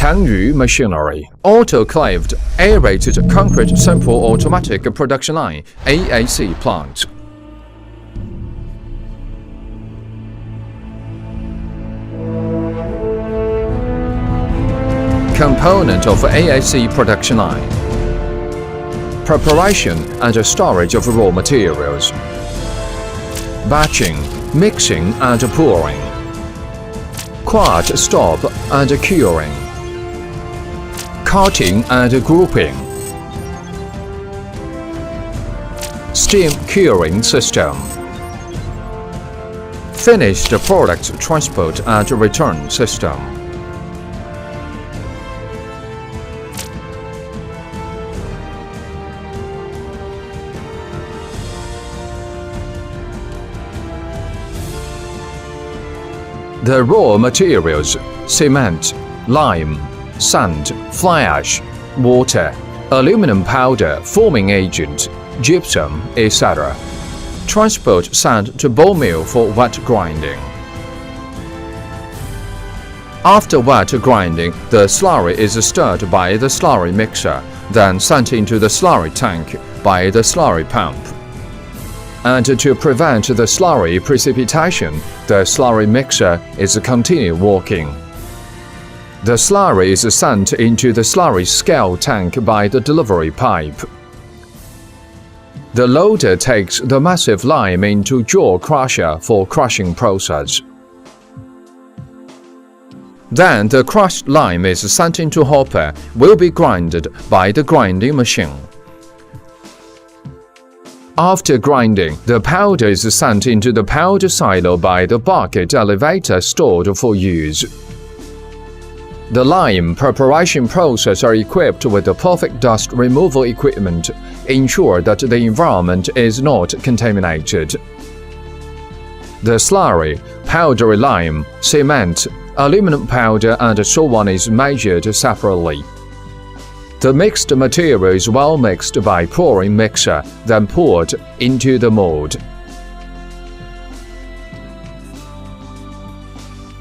Changyu Machinery, Autoclaved Aerated Concrete Simple Automatic Production Line AAC Plant. Component of AAC production line. Preparation and storage of raw materials. Batching, mixing and pouring. Quart stop and curing. Cutting and grouping. Steam curing system. Finished product transport and return system. The raw materials: cement, lime, sand, fly ash, water, aluminum powder, forming agent, gypsum, etc. Transport sand to ball mill for wet grinding. After wet grinding, the slurry is stirred by the slurry mixer, then sent into the slurry tank by the slurry pump. And to prevent the slurry precipitation, the slurry mixer is continue working. The slurry is sent into the slurry scale tank by the delivery pipe. The loader takes the massive lime into jaw crusher for crushing process. Then the crushed lime is sent into hopper, will be grinded by the grinding machine. After grinding, the powder is sent into the powder silo by the bucket elevator stored for use. The lime preparation process are equipped with the perfect dust removal equipment, ensure that the environment is not contaminated. The slurry, powdery lime, cement, aluminum powder and so on is measured separately. The mixed material is well mixed by pouring mixer, then poured into the mold.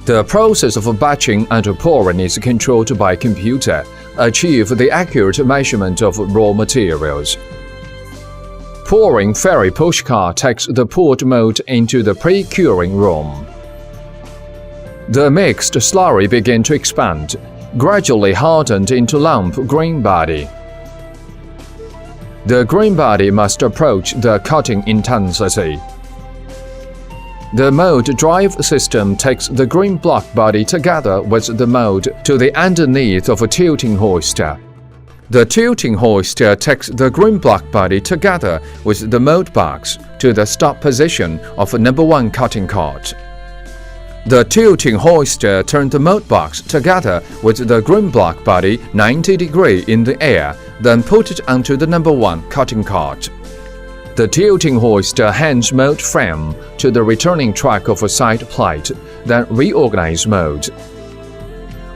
The process of batching and pouring is controlled by computer, achieve the accurate measurement of raw materials. Pouring ferry pushcar takes the poured mold into the pre-curing room. The mixed slurry begins to expand, gradually hardened into lump green body. The green body must approach the cutting intensity. The mold drive system takes the green block body together with the mold to the underneath of a tilting hoister. The tilting hoister takes the green block body together with the mold box to the stop position of number 1 cutting cart. The tilting hoister turns the mold box together with the green block body 90 degrees in the air, then put it onto the number 1 cutting cart. The tilting hoister hands mold frame to the returning track of a side plate, then reorganize mold.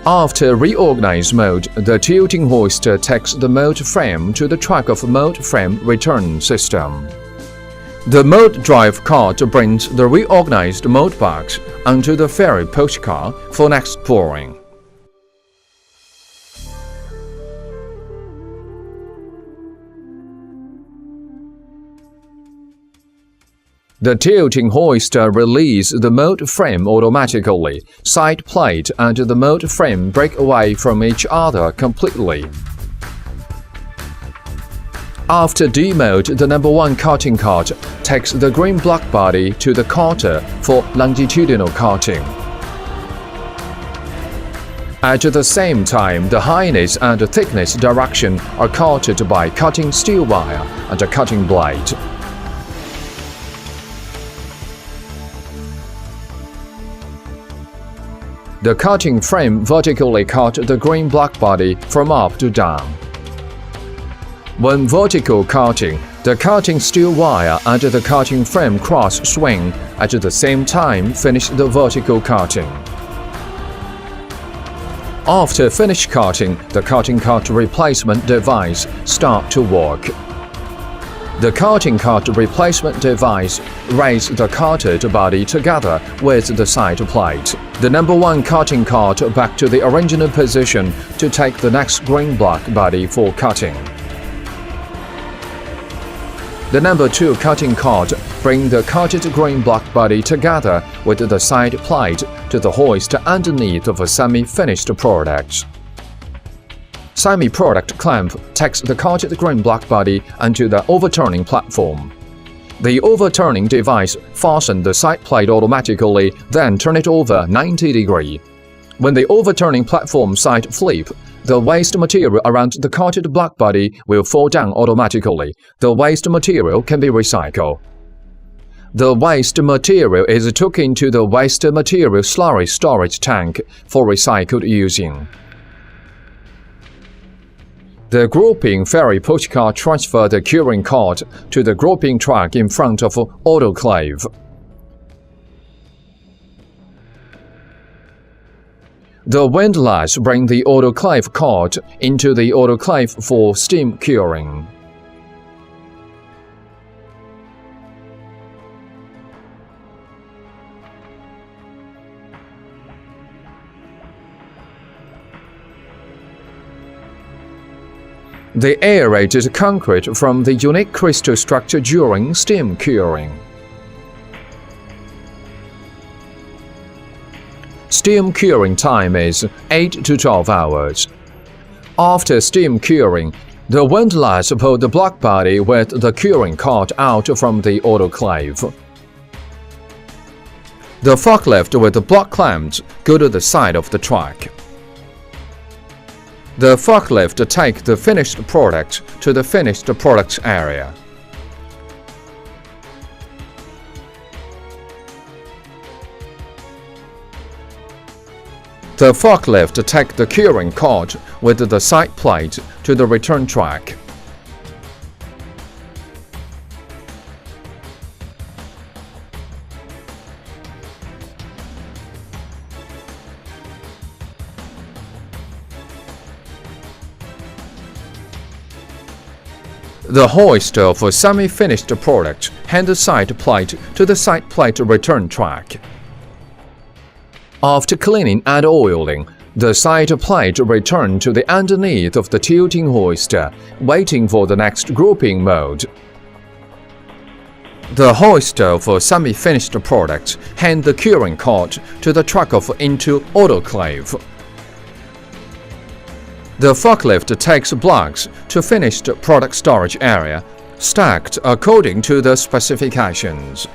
After reorganize mold, the tilting hoister takes the mold frame to the track of mold frame return system. The mold drive cart brings the reorganized mold box onto the ferry pushcar for next pouring. The tilting hoister releases the mold frame automatically. Side plate and the mold frame break away from each other completely. After demold, the number 1 cutting cart takes the green block body to the cutter for longitudinal cutting. At the same time, the highness and thickness direction are cutted by cutting steel wire and a cutting blade. The cutting frame vertically cut the green block body from up to down. When vertical cutting, the cutting steel wire and the cutting frame cross-swing at the same time finish the vertical cutting. After finished cutting, the cutting cart replacement device starts to work. The cutting card replacement device raises the cutted body together with the side plate. The number 1 cutting card back to the original position to take the next green block body for cutting. The number 2 cutting card bring the cutted green block body together with the side plate to the hoist underneath of a semi-finished product. Semi-product clamp takes the cutted green block body onto the overturning platform. The overturning device fastens the side plate automatically, then turn it over 90 degrees. When the overturning platform side flip, the waste material around the cutted block body will fall down automatically. The waste material can be recycled. The waste material is took into the waste material slurry storage tank for recycled using. The grouping ferry pushcar transfers the curing card to the grouping track in front of autoclave. The windlass bring the autoclave card into the autoclave for steam curing. The aerated concrete from the unique crystal structure during steam curing. Steam curing time is 8 to 12 hours. After steam curing, the windlass pulls the block body with the curing card out from the autoclave. The forklift with the block clamps go to the side of the truck. The forklift takes the finished product to the finished products area. The forklift takes the curing card with the side plate to the return track. The hoist of a semi-finished product hand the side plate to the side plate return track. After cleaning and oiling, the side plate return to the underneath of the tilting hoist, waiting for the next grouping mode. The hoist of a semi-finished product hand the curing card to the truck into autoclave. The forklift takes blocks to finished product storage area, stacked according to the specifications.